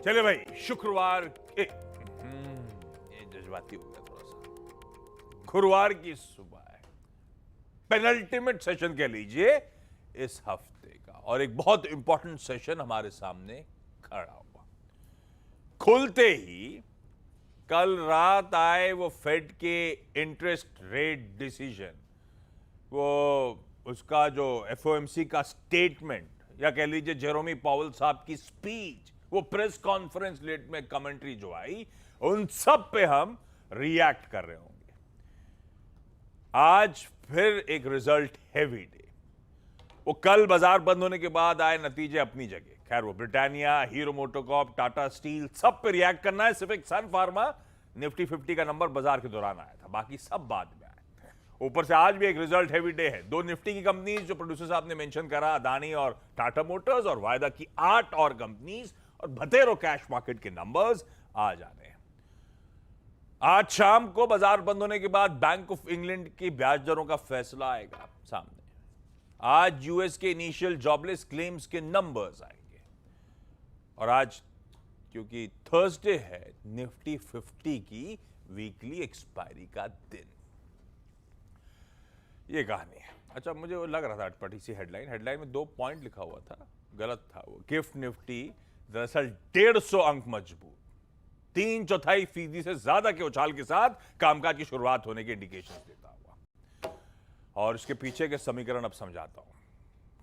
चले भाई, शुक्रवार के ये जज्बाती हो गया थोड़ा सा। गुरुवार की सुबह है, पेनल्टीमेट सेशन कह लीजिए इस हफ्ते का, और एक बहुत इंपॉर्टेंट सेशन हमारे सामने खड़ा हुआ। खुलते ही कल रात आए वो फेड के इंटरेस्ट रेट डिसीजन, वो उसका जो एफओएमसी का स्टेटमेंट, या कह लीजिए जेरोमी पावेल साहब की स्पीच, वो प्रेस कॉन्फ्रेंस लेट में कमेंट्री जो आई, उन सब पे हम रिएक्ट कर रहे होंगे। आज फिर एक रिजल्ट हैवी डे। वो कल बाजार बंद होने के बाद आए नतीजे अपनी जगह, खैर वो Britannia, hero MotoCorp, Tata steel, सब पे रिएक्ट करना है। सिर्फ एक सन फार्मा निफ्टी 50 का नंबर बाजार के दौरान आया था, बाकी सब बाद में आए। ऊपर से आज भी एक रिजल्ट हैवी डे है। दो निफ्टी की कंपनीज जो प्रोड्यूसर साहब ने मेंशन करा, अदानी और टाटा मोटर्स, और वायदा की 8 और कंपनीज, और भतेरो कैश मार्केट के नंबर्स आ जाने हैं। आज शाम को बाजार बंद होने के बाद बैंक ऑफ इंग्लैंड की ब्याज दरों का फैसला आएगा सामने। आज यूएस के इनिशियल जॉबलेस क्लेम्स के नंबर्स आएंगे, और आज क्योंकि थर्सडे है, निफ्टी 50 की वीकली एक्सपायरी का दिन। ये कहानी है। अच्छा, मुझे वो लग रहा था अटपटी सी हेडलाइन में 2 पॉइंट लिखा हुआ था, गलत था वो। गिफ्ट निफ्टी दरअसल 150 अंक मजबूत, 3/4% से ज्यादा के उछाल के साथ कामकाज की शुरुआत होने के इंडिकेशंस देता हुआ। और इसके पीछे के समीकरण अब समझाता हूं।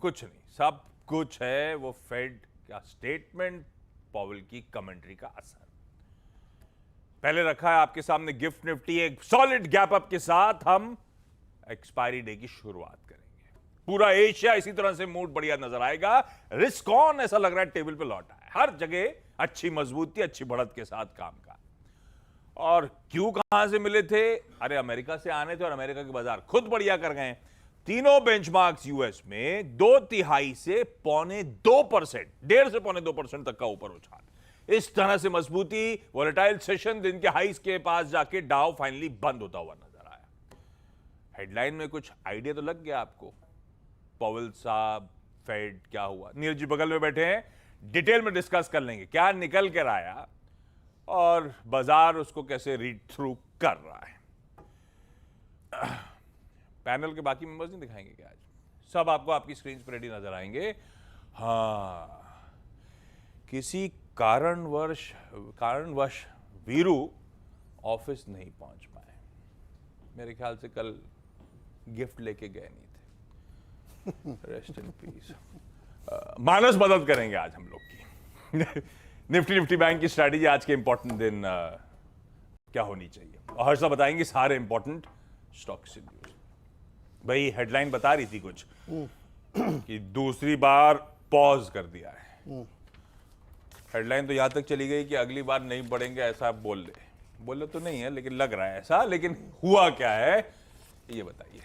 कुछ नहीं, सब कुछ है वो फेड का स्टेटमेंट, पावेल की कमेंट्री का असर। पहले रखा है आपके सामने गिफ्ट निफ्टी एक सॉलिड गैप अप के साथ हम एक्सपायरी डे की शुरुआत करेंगे। पूरा एशिया इसी तरह से मूड बढ़िया नजर आएगा। रिस्क ऑन ऐसा लग रहा है टेबल पे लौटा है, हर जगह अच्छी मजबूती, अच्छी बढ़त के साथ काम का। और क्यों, कहां से मिले थे? अरे अमेरिका से आने थे, और अमेरिका के बाजार खुद बढ़िया कर गए। तीनों बेंचमार्क्स यूएस में 2/3 से 1.25%, 1.5 से 1.25% तक का ऊपर उछाल। इस तरह से मजबूती, वोलेटाइल सेशन, दिन के हाईस के पास जाके डाउ फाइनली बंद होता हुआ नजर आया। हेडलाइन में कुछ आइडिया तो लग गया आपको? पावेल साहब, फेड, क्या हुआ? नीरज जी बगल में बैठे हैं, डिटेल में डिस्कस कर लेंगे क्या निकल कर आया और बाजार उसको कैसे रीड थ्रू कर रहा है। पैनल के बाकी मेंबर्स नहीं दिखाएंगे क्या आज? सब आपको आपकी स्क्रीन पर रेडी नजर आएंगे। हाँ, किसी कारणवश वीरू ऑफिस नहीं पहुंच पाए। मेरे ख्याल से कल गिफ्ट लेके गए नहीं थे। Rest in peace. मानस मदद करेंगे आज हम लोग की। निफ्टी बैंक की स्ट्रैटेजी, आज के इंपॉर्टेंट दिन क्या होनी चाहिए, और हर्षा बताएंगे सारे इंपॉर्टेंट स्टॉक से न्यूज। भाई हेडलाइन बता रही थी कुछ कि दूसरी बार पॉज कर दिया है। हेडलाइन तो यहां तक चली गई कि अगली बार नहीं बढ़ेंगे, ऐसा बोले तो नहीं है, लेकिन लग रहा है ऐसा। लेकिन हुआ क्या है ये बताइए।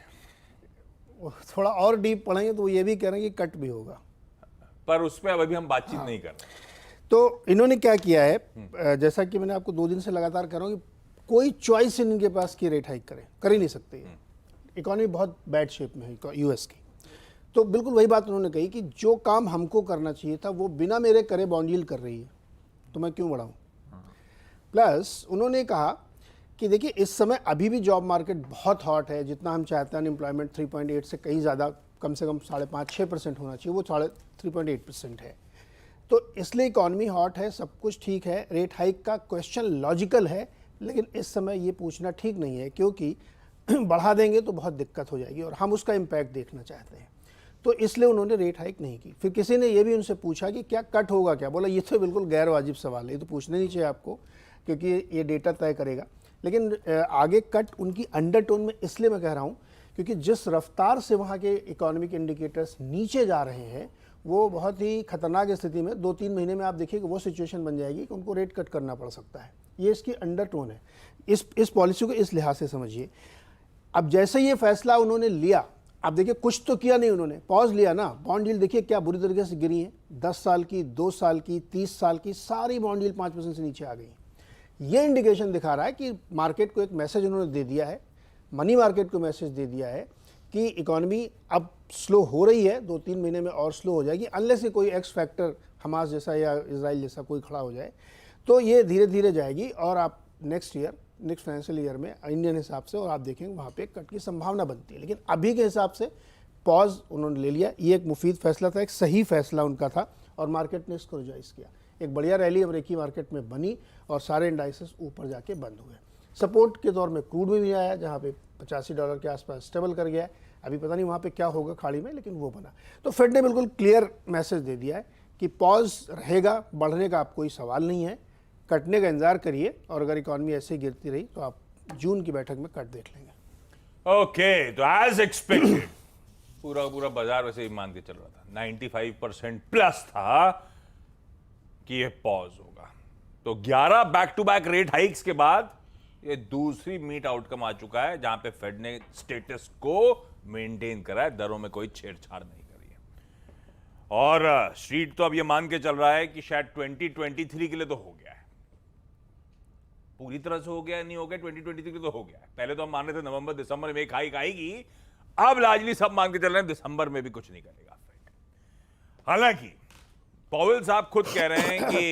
थोड़ा और डीप पढ़ेंगे तो वो ये भी कह रहे हैं कि कट भी होगा, पर उसमें अभी हम बातचीत नहीं कर रहे। तो इन्होंने क्या किया है, जैसा कि मैंने आपको 2 दिन से लगातार कह रहा हूँ कि कोई चॉइस इनके पास की रेट हाइक कर ही नहीं सकते। इकोनॉमी बहुत बैड शेप में है यूएस की। तो बिल्कुल वही बात उन्होंने कही कि जो काम हमको करना चाहिए था वो बिना मेरे करे बॉन्ड यील्ड कर रही है, तो मैं क्यों बढ़ाऊँ। प्लस उन्होंने कहा कि देखिए इस समय अभी भी जॉब मार्केट बहुत हॉट है, जितना हम चाहते हैं अनएम्प्लॉयमेंट 3.8 से कहीं ज़्यादा, कम से कम 5.5-6% होना चाहिए, वो 3.8% है। तो इसलिए इकॉनमी हॉट है, सब कुछ ठीक है। रेट हाइक का क्वेश्चन लॉजिकल है, लेकिन इस समय ये पूछना ठीक नहीं है, क्योंकि बढ़ा देंगे तो बहुत दिक्कत हो जाएगी और हम उसका इम्पैक्ट देखना चाहते हैं। तो इसलिए उन्होंने रेट हाइक नहीं की। फिर किसी ने ये भी उनसे पूछा कि क्या कट होगा क्या, बोला ये तो बिल्कुल गैर वाजिब सवाल है, ये तो पूछना नहीं चाहिए आपको, क्योंकि ये डेटा तय करेगा। लेकिन आगे कट उनकी अंडरटोन में इसलिए मैं कह रहा हूँ क्योंकि जिस रफ्तार से वहाँ के इकोनॉमिक इंडिकेटर्स नीचे जा रहे हैं, वो बहुत ही खतरनाक स्थिति में 2-3 महीने में आप देखिए कि वो सिचुएशन बन जाएगी कि उनको रेट कट करना पड़ सकता है। ये इसकी अंडरटोन है। इस पॉलिसी को इस लिहाज से समझिए। अब जैसे ये फैसला उन्होंने लिया, अब देखिए कुछ तो किया नहीं उन्होंने, पॉज लिया ना। बॉन्ड यील्ड देखिए क्या बुरी तरीके से गिरी है, 10 साल की, 2 साल की, 30 साल की, सारी बॉन्ड यील्ड 5% से नीचे आ गई। ये इंडिकेशन दिखा रहा है कि मार्केट को एक मैसेज उन्होंने दे दिया है, मनी मार्केट को मैसेज दे दिया है कि इकोनॉमी अब स्लो हो रही है, 2-3 महीने में और स्लो हो जाएगी, अनलेस कि कोई एक्स फैक्टर हमास जैसा या इजराइल जैसा कोई खड़ा हो जाए, तो ये धीरे धीरे जाएगी। और आप नेक्स्ट फाइनेंशियल ईयर में इंडियन हिसाब से, और आप देखेंगे वहाँ पे कट की संभावना बनती है। लेकिन अभी के हिसाब से पॉज उन्होंने ले लिया, ये एक मुफीद फैसला था, एक सही फैसला उनका था, और मार्केट ने इसको रिजॉइस किया। एक बढ़िया रैली अमेरिकी मार्केट में बनी और सारे इंडाइसेस ऊपर जाके बंद हुए। सपोर्ट के दौर में क्रूड में भी आया, जहाँ पे $85 के आसपास स्टेबल कर गया है। अभी पता नहीं वहाँ पे क्या होगा खाड़ी में, लेकिन वो बना। तो फेड ने बिल्कुल क्लियर मैसेज दे दिया है कि पॉज रहेगा, बढ़ने का आप कोई सवाल नहीं है, कटने का इंतजार करिए, और अगर इकॉनमी ऐसे ही गिरती रही तो आप जून की बैठक में कट देख लेंगे। ओके, तो एज एक्सपेक्टेड पूरा बाजार वैसे ही मान के चल रहा था, 95% प्लस था कि ये पॉज होगा। तो 11 back to back rate hikes के बाद ये दूसरी मीट आउटकम आ चुका है, जहां पे फेड ने स्टेटस को मेंटेन करा है, दरों में कोई छेड़छाड़ नहीं करी है। और स्ट्रीट तो अब ये मान के चल रहा है कि शायद 2023 के लिए तो हो गया है, पूरी तरह से हो गया नहीं हो गया, 2023 के लिए तो हो गया है। पहले तो हम मान रहे थे नवंबर दिसंबर में एक हाइक आएगी, अब लार्जली सब मान के चल रहे हैं दिसंबर में भी कुछ नहीं करेगा फेड। हालांकि पॉवेल साहब खुद कह रहे हैं कि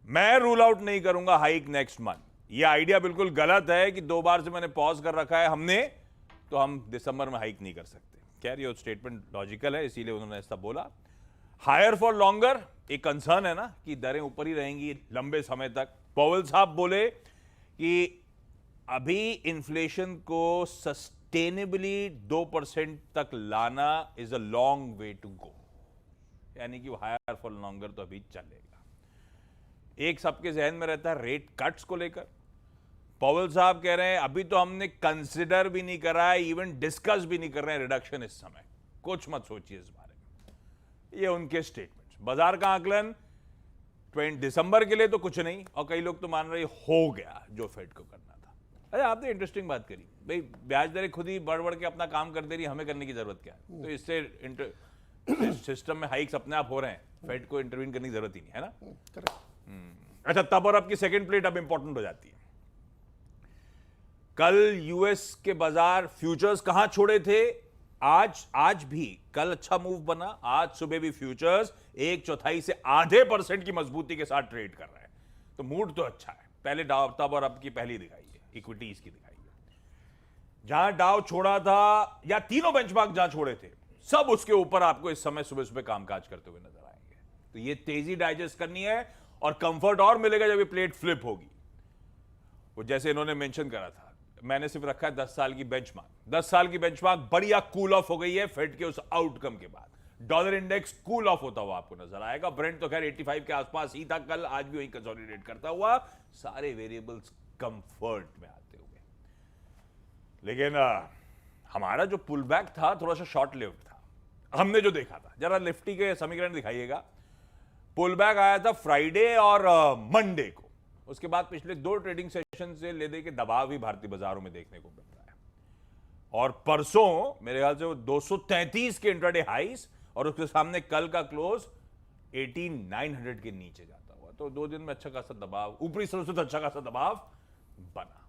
मैं रूल आउट नहीं करूंगा हाइक नेक्स्ट मंथ। ये आइडिया बिल्कुल गलत है कि 2 बार से मैंने पॉज कर रखा है हमने, तो हम दिसंबर में हाइक नहीं कर सकते। खैर ये स्टेटमेंट लॉजिकल है, इसीलिए उन्होंने ऐसा बोला। हायर फॉर लॉन्गर एक कंसर्न है ना कि दरें ऊपर ही रहेंगी लंबे समय तक। पॉवेल साहब बोले कि अभी इन्फ्लेशन को सस्टेनेबली 2% तक लाना is a long way to go, यानी कि हायर फॉर लॉन्गर तो अभी चलेगा। एक सबके जहन में रहता है रेट कट्स को लेकर। पॉवेल साहब कह रहे हैं अभी तो हमने कंसिडर भी नहीं करा है, इवन डिस्कस भी नहीं कर रहे हैं रिडक्शन इस समय, कुछ मत सोचिए इस बारे में। ये उनके स्टेटमेंट्स। बाजार का आकलन 20 दिसंबर के लिए तो कुछ नहीं, और कई लोग तो मान रहे हो गया जो फेड को करना था। अरे आपने इंटरेस्टिंग बात करी, भाई ब्याज दरें खुद ही बढ़ बढ़ के अपना काम कर दे रही, हमें करने की जरूरत क्या है? तो इससे सिस्टम में हाइक्स अपने आप हो रहे हैं, फेड को इंटरवीन करने की जरूरत ही नहीं है ना। अच्छा, तब और अब की सेकंड प्लेट अब इंपॉर्टेंट हो जाती है। कल यूएस के बाजार फ्यूचर्स कहां छोड़े थे? आज भी कल अच्छा मूव बना, आज सुबह भी फ्यूचर्स 1/4 से आधे % की मजबूती के साथ ट्रेड कर रहे हैं। तो मूड तो अच्छा है। पहले डाउ तब और अब की पहली दिखाई है, इक्विटीज की दिखाई है। जहां डाउ छोड़ा था या तीनों बेंचमार्क जहां छोड़े थे, सब उसके ऊपर आपको इस समय सुबह सुबह कामकाज करते हुए नजर आएंगे। तो ये तेजी डाइजेस्ट करनी है और कंफर्ट और मिलेगा जब ये प्लेट फ्लिप होगी। वो जैसे इन्होंने मेंशन करा था, मैंने सिर्फ रखा है 10 साल की बेंचमार्क। 10 साल की बेंचमार्क बढ़िया कूल ऑफ हो गई है फेड के उस आउटकम के बाद। डॉलर इंडेक्स कूल ऑफ होता हुआ आपको नजर आएगा। ब्रेंट तो खैर 85 के आसपास ही था कल, आज भी वही कंसोलिडेट करता हुआ, सारे वेरिएबल्स कंफर्ट में आते हुए। लेकिन हमारा जो पुल बैक था थोड़ा सा शॉर्ट लिव्ड था। हमने जो देखा था, जरा निफ्टी के समीकरण दिखाइएगा। पुल बैक आया था फ्राइडे और मंडे को, उसके बाद पिछले 2 ट्रेडिंग सेशन से ले दे के दबाव ही भारतीय बाजारों में देखने को मिल रहा है। और परसों मेरे ख्याल से वो 233 के इंट्राडे हाइस, और उसके सामने कल का क्लोज 18,900 के नीचे जाता हुआ। तो 2 दिन में अच्छा खासा दबाव, ऊपरी स्तर से तो अच्छा खासा दबाव बना।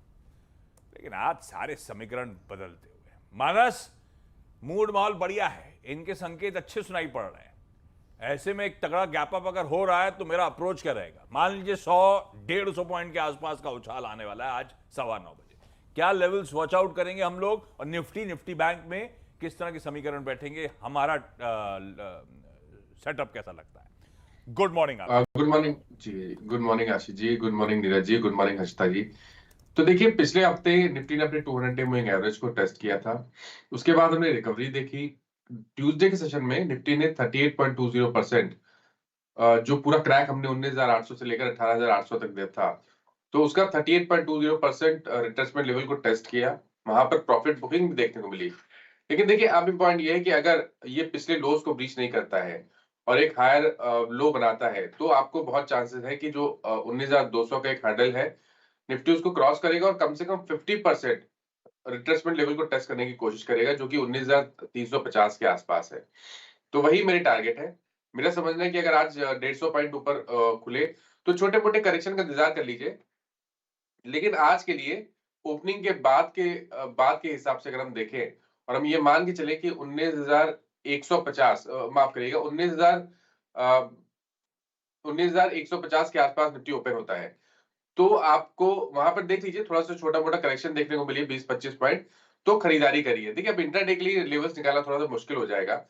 लेकिन आज सारे समीकरण बदलते हुए, मानस मूड माहौल बढ़िया है, इनके संकेत अच्छे सुनाई पड़ रहे हैं। ऐसे में एक तगड़ा गैप अप अगर हो रहा है तो मेरा अप्रोच क्या रहेगा? मान लीजिए 100-150 पॉइंट के आसपास का उछाल आने वाला है आज 9:15 बजे। क्या लेवल्स वॉच आउट करेंगे हम लोग? और निफ्टी बैंक में किस तरह के समीकरण बैठेंगे? हमारा सेटअप कैसा लगता है? Good morning. गुड मॉर्निंग जी, good morning Ashish ji, good morning Neeraj ji, good morning Harshita जी। तो देखिए, पिछले हफ्ते निफ्टी ने अपने 200 डे मूविंग एवरेज को टेस्ट किया था, उसके बाद हमने रिकवरी देखी। ट्यूसडे के सेशन में निफ्टी ने 38.20% जो पूरा क्रैक हमने 19,800 से लेकर 18,800 तक दिया था, तो उसका 38.20% रिट्रेसमेंट लेवल को टेस्ट किया। वहां पर प्रॉफिट बुकिंग भी देखने को मिली। लेकिन देखिए, अब पॉइंट ये है कि अगर ये पिछले लोज को ब्रीच नहीं करता है और एक हायर लो बनाता है, तो आपको बहुत चांसेस है कि जो 19,200 का एक हर्डल है, निफ्टी उसको क्रॉस करेगा और कम से कम 50% रिट्रेसमेंट लेवल को टेस्ट करने की कोशिश करेगा, जो कि 19,350 के आसपास है। तो वही मेरी टारगेट है। मेरा समझना है कि अगर आज 150 पॉइंट ऊपर खुले तो छोटे मोटे करेक्शन का इंतजार कर लीजिए, लेकिन आज के लिए ओपनिंग के बाद के हिसाब से अगर हम देखें और हम ये मान के चले कि 19,150 माफ करिएगा 19,150 के आसपास निफ्टी ओपन होता है, तो आपको वहां पर देख लीजिए थोड़ा सा छोटा मोटा करेक्शन देखने को मिली 20-25 पॉइंट, तो खरीदारी करिए। देखिए अब इंट्राडे के लिए लेवल्स निकालना थोड़ा सा मुश्किल हो जाएगा,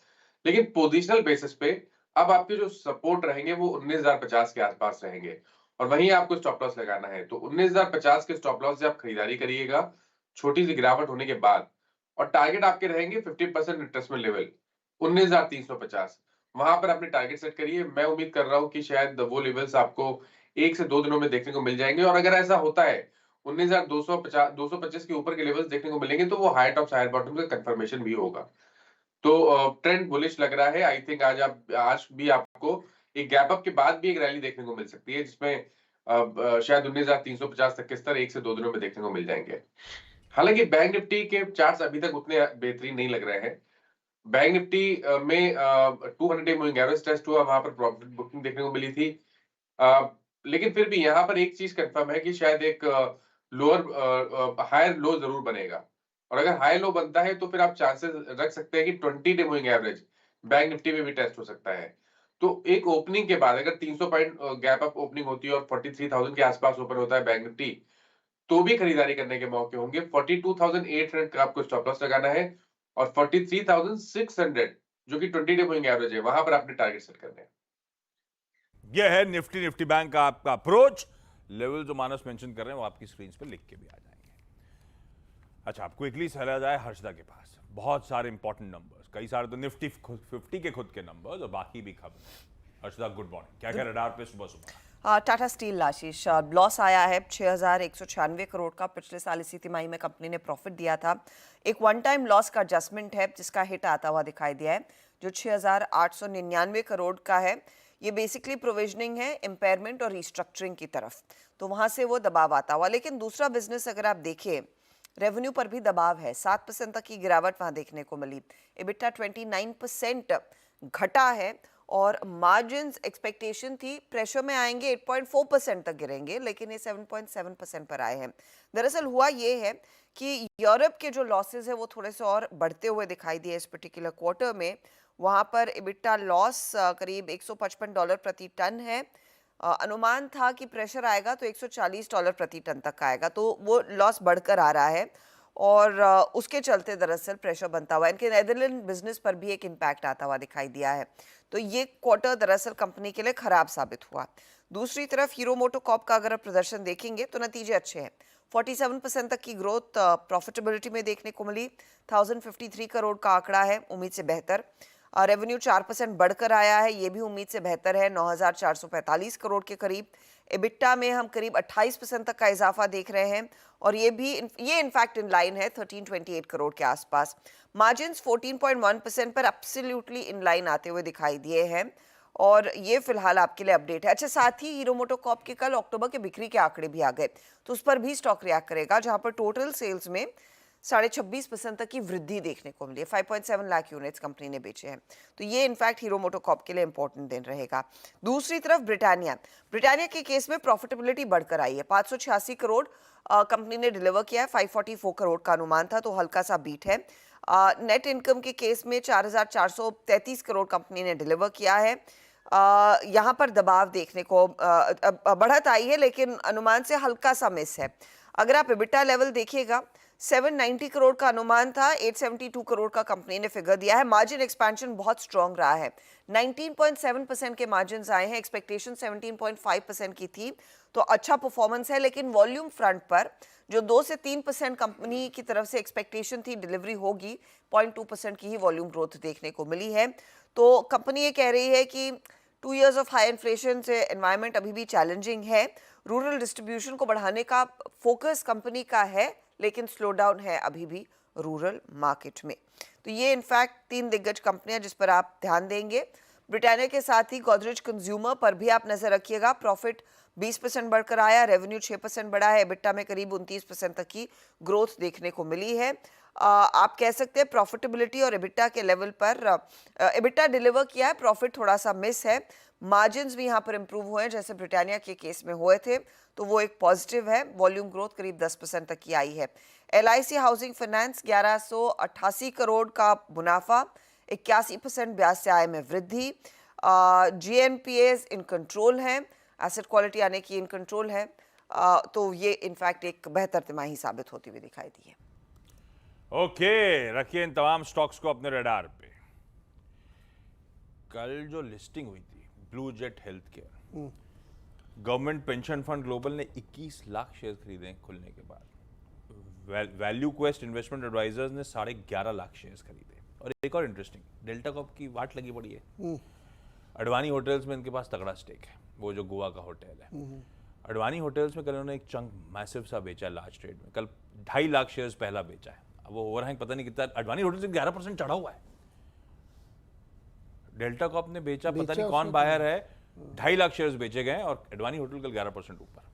लेकिन पोजिशनल बेसिस पे अब आपके जो सपोर्ट रहेंगे वो 19,050 के आसपास रहेंगे और वहीं आपको स्टॉप लॉस लगाना है। तो 19,050 के स्टॉप लॉस से आप खरीदारी करिएगा छोटी सी गिरावट होने के बाद, और टारगेट आपके रहेंगे 50% रिट्रेसमेंट लेवल 19,350, वहां पर अपने टारगेट सेट करिए। मैं उम्मीद कर रहा हूं कि शायद वो लेवल्स आपको 1 से 2 दिनों में देखने को मिल जाएंगे, और अगर ऐसा होता है 19,250 225 के ऊपर के लेवल्स देखने को मिलेंगे तो वो हायर टॉप्स हायर बॉटम का कंफर्मेशन भी होगा। तो ट्रेंड बुलिश लग रहा है। आई थिंक आज भी आपको एक गैप अप के बाद भी एक रैली देखने को मिल सकती है, जिसमें शायद 19,350 तक के स्तर 1 से 2 दिनों में देखने को मिल जाएंगे। हालांकि बैंक निफ्टी के चार्ट्स अभी तक उतने बेहतरीन नहीं लग रहे हैं। बैंक निफ्टी में 200 डे मूविंग एवरेज टेस्ट हुआ, वहां पर प्रॉफिट बुकिंग देखने को मिली थी, लेकिन फिर भी यहाँ पर एक चीज कंफर्म है कि शायद एक हायर लो जरूर बनेगा, और अगर हाई लो बनता है तो फिर आप चांसेस रख सकते हैं कि 20 day moving average bank Nifty में भी टेस्ट हो सकता है। तो एक ओपनिंग के बाद अगर 300 पॉइंट गैप अप ओपनिंग होती है और 43,000 के आसपास ओपन होता है बैंक निफ्टी, तो भी खरीदारी करने के मौके होंगे। 42,800 का आपको स्टॉप लॉस लगाना है और 43,600 जो कि 20 डे मूविंग एवरेज है, वहां पर आपने टारगेट सेट करने हैं। यह है निफ्टी बैंक का आपका अप्रोच। लेवल जो मानस मेंशन कर रहे हैं वो आपकी स्क्रीन पे लिख के भी आ जाएंगे। अच्छा, आप क्विकली चला जाए हर्षदा के पास। बहुत सारे इंपॉर्टेंट नंबर्स, कई सारे तो निफ्टी 50 के खुद के नंबर्स और बाकी भी खबर। हर्षदा गुड मॉर्निंग, क्या क्या रडार पे सुबह सुबह? टाटा स्टील आशीष, लॉस आया है 6,196 करोड़ का। पिछले साल इसी तिमाही में कंपनी ने प्रॉफिट दिया था। एक वन टाइम लॉस का एडजस्टमेंट है जिसका हिट आता हुआ दिखाई दिया है, जो 6,899 करोड़ का है। ये बेसिकली प्रोविजनिंग है इम्पेयरमेंट और रिस्ट्रक्चरिंग की तरफ, तो वहां से वो दबाव आता हुआ। लेकिन दूसरा बिजनेस अगर आप देखें, रेवेन्यू पर भी दबाव है, 7% तक की गिरावट वहां देखने को मिली। एबिटा 29% घटा है और मार्जिन्स एक्सपेक्टेशन थी प्रेशर में आएंगे 8.4% तक गिरेंगे, लेकिन ये 7.7% पर आए हैं। दरअसल हुआ ये है कि यूरोप के जो लॉसेस है वो थोड़े से और बढ़ते हुए दिखाई दिए इस पर्टिकुलर क्वार्टर में। वहां पर एबिटा लॉस करीब $155 प्रति टन है। अनुमान था कि प्रेशर आएगा तो $140 प्रति टन तक आएगा, तो वो लॉस बढ़कर आ रहा है और उसके चलते दरअसल प्रेशर बनता हुआ इनके नेदरलैंड बिजनेस पर भी एक इम्पैक्ट आता हुआ दिखाई दिया है। तो ये क्वार्टर दरअसल कंपनी के लिए खराब साबित हुआ। दूसरी तरफ हीरो मोटोकॉर्प का अगर आप प्रदर्शन देखेंगे तो नतीजे अच्छे हैं। 47% तक की ग्रोथ प्रॉफिटेबिलिटी में देखने को मिली। 1053 करोड़ का आंकड़ा है, उम्मीद से बेहतर। रेवेन्यू 4% बढ़कर आया है, ये भी उम्मीद से बेहतर है, 9,445 करोड़ के करीब। एबिटा में हम करीब 28% तक का इजाफा देख रहे हैं और ये इनफैक्ट इन लाइन है 1328 करोड़ के आसपास। मार्जिन्स 14.1% पर एब्सोल्युटली इन लाइन आते हुए दिखाई दिए हैं और ये फिलहाल आपके लिए अपडेट है। अच्छा, साथ ही हीरो मोटोकॉर्प के कल अक्टूबर के बिक्री के आंकड़े भी आ गए, तो उस पर भी स्टॉक रिएक्ट करेगा, जहां पर टोटल सेल्स में 26.5% तक की वृद्धि देखने को मिली है। 5.7 लाख यूनिट्स कंपनी ने बेचे हैं, तो ये इनफैक्ट हीरो मोटोकॉर्प के लिए इंपॉर्टेंट दिन रहेगा। दूसरी तरफ ब्रिटानिया के केस में प्रॉफिटेबिलिटी बढ़कर आई है। 586 करोड़ कंपनी ने डिलीवर किया है, 544 करोड़ का अनुमान था, तो हल्का सा बीट है। नेट इनकम के केस में 4,433 करोड़ कंपनी ने डिलीवर किया है। यहाँ पर दबाव देखने को बढ़त आई है, लेकिन अनुमान से हल्का सा मिस है। अगर आप एबिटा लेवल देखिएगा, 790 करोड़ का अनुमान था, 872 करोड़ का कंपनी ने फिगर दिया है। मार्जिन एक्सपेंशन बहुत स्ट्रांग रहा है, 19.7% के मार्जिन आए हैं, एक्सपेक्टेशन 17.5% की थी, तो अच्छा परफॉर्मेंस है। लेकिन वॉल्यूम फ्रंट पर जो 2 से 3% कंपनी की तरफ से एक्सपेक्टेशन थी डिलीवरी होगी, 0.2% की ही वॉल्यूम ग्रोथ देखने को मिली है। तो कंपनी ये कह रही है कि 2 years ऑफ हाई इन्फ्लेशन से एनवायरनमेंट अभी भी चैलेंजिंग है। रूरल डिस्ट्रीब्यूशन को बढ़ाने का फोकस कंपनी का है, लेकिन स्लो डाउन है अभी भी रूरल मार्केट में। तो ये इनफैक्ट 3 दिग्गज कंपनियां जिस पर आप ध्यान देंगे। ब्रिटानिया के साथ ही गोदरेज कंज्यूमर पर भी आप नजर रखिएगा। प्रॉफिट 20% बढ़कर आया, रेवेन्यू 6% बढ़ा है, एबिटा में करीब 29% तक की ग्रोथ देखने को मिली है। आप कह सकते हैं प्रॉफिटेबिलिटी और एबिटा के लेवल पर एबिटा डिलीवर किया है, प्रॉफिट थोड़ा सा मिस है। मार्जिन्स भी यहाँ पर इंप्रूव हुए हैं जैसे ब्रिटानिया के केस में हुए थे, तो वो एक पॉजिटिव है। वॉल्यूम ग्रोथ करीब 10% तक की आई है। LIC हाउसिंग फाइनेंस 1188 करोड़ का मुनाफा, 81% ब्याज से आय में वृद्धि। GNPAs इन कंट्रोल हैं, एसेट क्वालिटी आने की इन कंट्रोल है, तो ये इनफैक्ट एक बेहतर तिमाही साबित होती हुई दिखाई दी है। ओके, रखिए इन तमाम स्टॉक्स को अपने रडार पे। कल जो लिस्टिंग हुई थी blue jet health care, government pension fund global ने 21 लाख शेयर खरीदे हैं खुलने के बाद। वैल्यू क्वेस्ट इन्वेस्टमेंट एडवाइजर्स ने 11.5 लाख शेयर्स खरीदे। और एक और इंटरेस्टिंग, डेल्टा कॉर्प की वाट लगी पड़ी है। अडवाणी होटल्स में इनके पास तगड़ा स्टेक है, वो जो गोवा का होटल है। अडवाणी होटल्स में कल उन्होंने एक चंक मैसिव सा बेचा है लार्ज ट्रेड में। कल 2.5 लाख शेयर्स पहला बेचा है। अब वो ओवरहैंग पता नहीं कितना, अडवाणी होटल्स 11% चढ़ा हुआ है। डेल्टा कॉर्प ने बेचा पता नहीं कौन बायर है, 2.5 लाख शेयर्स बेचे गए और अडवाणी होटल कल 11% ऊपर।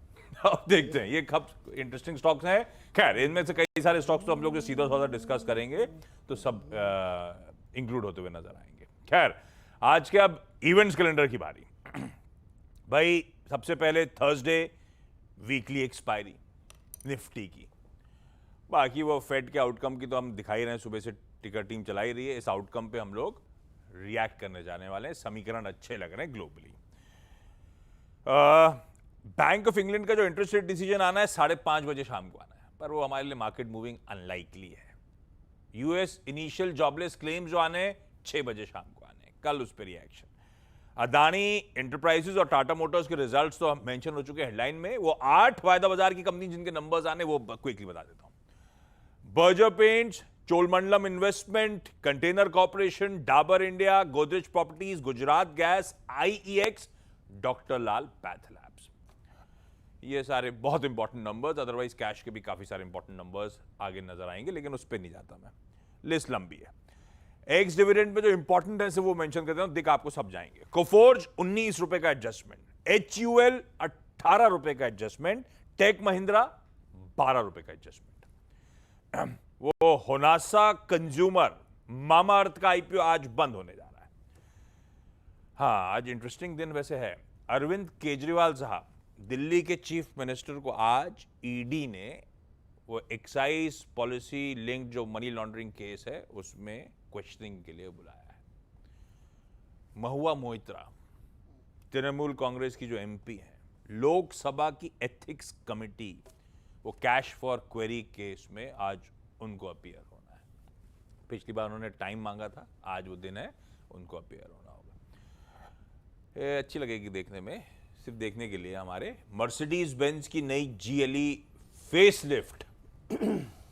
अब देखते हैं, ये कब इंटरेस्टिंग स्टॉक्स हैं। खैर, इनमें से कई सारे स्टॉक्स तो हम लोग सीधा साधा डिस्कस करेंगे, तो सब इंक्लूड होते हुए नजर आएंगे। खैर, आज के अब इवेंट्स कैलेंडर की बारी। भाई सबसे पहले थर्सडे वीकली एक्सपायरी निफ्टी की, बाकी वो फेड के आउटकम की तो हम दिखाई रहे हैं, सुबह से टिकर टीम चलाई रही है। इस आउटकम पे हम लोग रिएक्ट करने जाने वाले हैं। समीकरण अच्छे लग रहे हैं ग्लोबली। बैंक ऑफ इंग्लैंड का जो इंटरेस्ट रेट डिसीजन आना है 5:30 बजे शाम को आना है, पर वो हमारे लिए मार्केट मूविंग अनलाइकली है। यूएस इनिशियल जॉबलेस क्लेम्स जो आने 6 बजे शाम को आने, कल उस पर रिएक्शन। अदानी एंटरप्राइजेस और टाटा मोटर्स के रिजल्ट्स तो हम मेंशन हो चुके हैं हेडलाइन में। वो 8 वायदा बाजार की कंपनी जिनके नंबर्स आने, वो क्विकली बता देता हूं। Berger paints, Cholamandalam investment, container corporation, Dabur India, Godrej properties, Gujarat gas, IEX, doctor Lal path labs. ये सारे बहुत इंपॉर्टेंट नंबर्स, अदरवाइज कैश के भी काफी सारे इंपॉर्टेंट नंबर्स आगे नजर आएंगे, लेकिन उस पर नहीं जाता मैं। लिस्ट लंबी है। एक्स डिविडेंड में जो इंपॉर्टेंट है वो मेंशन करते हैं, दिख आपको सब जाएंगे। कोफोर्ज 19 रुपए का एडजस्टमेंट, HUL 18 रुपए का एडजस्टमेंट, टेक महिंद्रा 12 रुपए का एडजस्टमेंट। वो होनासा कंज्यूमर मामा अर्थ का IPO आज बंद होने जा रहा है। हाँ, आज इंटरेस्टिंग दिन वैसे है। अरविंद केजरीवाल साहब, दिल्ली के चीफ मिनिस्टर को आज ED ने वो एक्साइज पॉलिसी लिंक जो मनी लॉन्ड्रिंग केस है उसमें क्वेश्चनिंग के लिए बुलाया है। महुआ मोइत्रा, तृणमूल कांग्रेस की जो MP है, लोकसभा की एथिक्स कमेटी, वो कैश फॉर क्वेरी केस में आज उनको अपीयर होना है। पिछली बार उन्होंने टाइम मांगा था, आज वो दिन है, उनको अपीयर होना होगा। ये अच्छी लगेगी देखने में, सिर्फ देखने के लिए। हमारे मर्सिडीज बेंज की नई GLE फेसलिफ्ट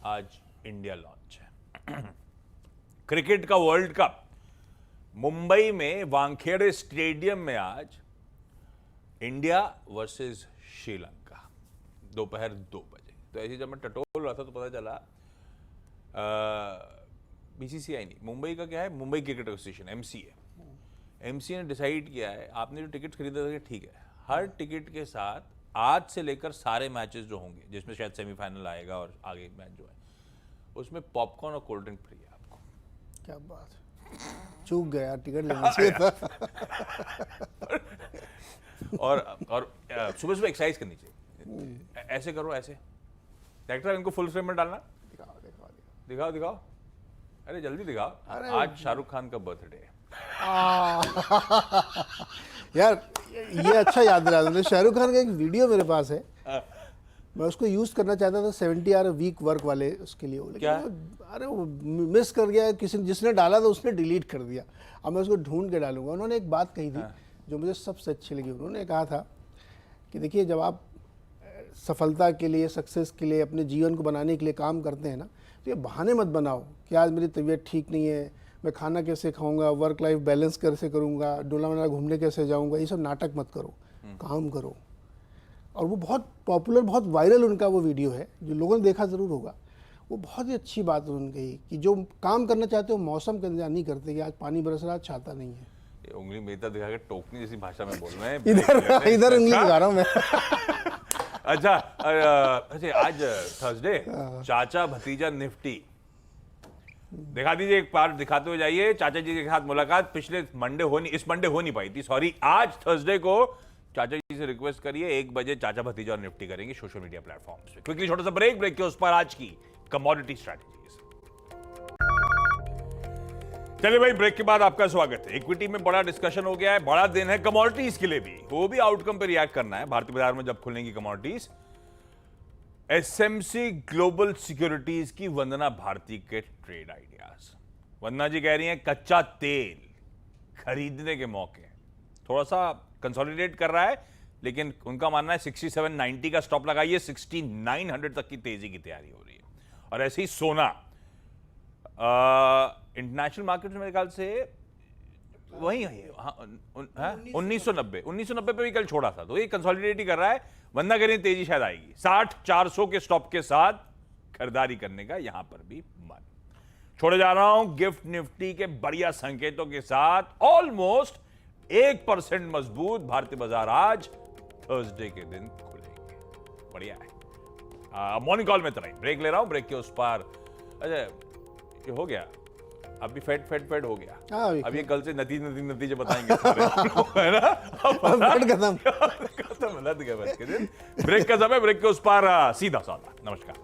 आज इंडिया लॉन्च है। क्रिकेट का वर्ल्ड कप मुंबई में वानखेड़े स्टेडियम में आज इंडिया वर्सेस श्रीलंका, दोपहर 2 बजे। तो ऐसे जब मैं टटोल रहा था तो पता चला BCCI नहीं, मुंबई का क्या है, मुंबई क्रिकेट एसोसिएशन MCA ने डिसाइड किया है, आपने जो टिकट खरीदा था ठीक है, हर टिकट के साथ आज से लेकर सारे मैचेस जो होंगे, जिसमें शायद सेमीफाइनल आएगा और आगे मैच जो है, उसमें पॉपकॉर्न और कोल्ड ड्रिंक फ्री है आपको। क्या बात है, चूक गया, टिकट लेना चाहिए था। और सुबह सुबह एक्सरसाइज करनी चाहिए। ऐसे करो, ऐसे डायरेक्टर इनको फुल फ्रेम में डालना। दिखाओ, अरे जल्दी दिखाओ। आज शाहरुख खान का बर्थडे है। यार ये अच्छा याद दिला तुमने, शाहरुख खान का एक वीडियो मेरे पास है, मैं उसको यूज करना चाहता था 70 आवर वीक वर्क वाले उसके लिए, क्या? अरे वो मिस कर गया, किसी जिसने डाला था उसने डिलीट कर दिया। अब मैं उसको ढूंढ के डालूंगा। उन्होंने एक बात कही थी जो मुझे सबसे अच्छी लगी। उन्होंने कहा था कि देखिए, जब आप सफलता के लिए, सक्सेस के लिए, अपने जीवन को बनाने के लिए काम करते हैं ना, तो ये बहाने मत बनाओ कि आज मेरी तबीयत ठीक नहीं है, मैं खाना कैसे खाऊंगा, वर्क लाइफ बैलेंस कैसे करूंगा, डोला मेला घूमने कैसे जाऊंगा, ये सब नाटक मत करो, काम करो। और वो बहुत पॉपुलर, बहुत वायरल उनका वो वीडियो है, जो लोगों ने देखा ज़रूर होगा। वो बहुत ही अच्छी बात उन्होंने कही कि जो काम करना चाहते हो मौसम का इंतजार नहीं करते कि आज पानी बरस रहा, छाता नहीं है। ये उंगली मेरी तरफ दिखा के टोकनी जैसी भाषा में बोल रहे हैं। इधर उंगली दिखा रहा हूँ मैं। अच्छा, आज थर्सडे, चाचा भतीजा निफ्टी दिखा दीजिए, एक बार दिखाते हुए जाइए। चाचा जी के साथ मुलाकात पिछले इस मंडे हो नहीं पाई थी, सॉरी, आज थर्सडे को चाचा जी से रिक्वेस्ट करिए 1 बजे चाचा भतीजा और निफ्टी करेंगे सोशल मीडिया प्लेटफॉर्म्स पे। क्विकली छोटा सा ब्रेक के उस पर आज की कमोडिटी स्ट्रैटेजीज। चलिए भाई, ब्रेक के बाद आपका स्वागत है। इक्विटी में बड़ा डिस्कशन हो गया है, बड़ा दिन है कमोडिटीज के लिए भी, वो भी आउटकम पे रिएक्ट करना है। भारतीय बाजार में जब खुलेंगी कमोडिटीज, एसएमसी ग्लोबल सिक्योरिटीज की वंदना भारती के ट्रेड आइडियाज। वंदना जी कह रही हैं कच्चा तेल खरीदने के मौके, थोड़ा सा कंसोलिडेट कर रहा है, लेकिन उनका मानना है 6790 का स्टॉप लगाइए, 6900 तक की तेजी की तैयारी हो रही है। और ऐसे ही सोना, इंटरनेशनल मार्केट में मेरे ख्याल से वही है, 1990 पे भी कल छोड़ा था, तो ये कंसोलिडेट ही कर रहा है। वंदना कह रही है तेजी शायद आएगी, 60-400 के स्टॉप के साथ खरीदारी करने का यहां पर भी मन। छोड़े जा रहा हूं गिफ्ट निफ्टी के बढ़िया संकेतों के साथ, ऑलमोस्ट 1% मजबूत भारतीय बाजार आज थर्सडे के दिन खुलेंगे, बढ़िया है। मॉर्निंग कॉल में तरह ब्रेक ले रहा हूं, ब्रेक के उस पार अच्छा ये हो गया, अभी फेड हो गया। अब ये कल से नतीजे बताएंगे सारे, है ना? खत्म, लद गए बस के दिन। ब्रेक का समय, ब्रेक के उस पार सीधा सौदा। नमस्कार।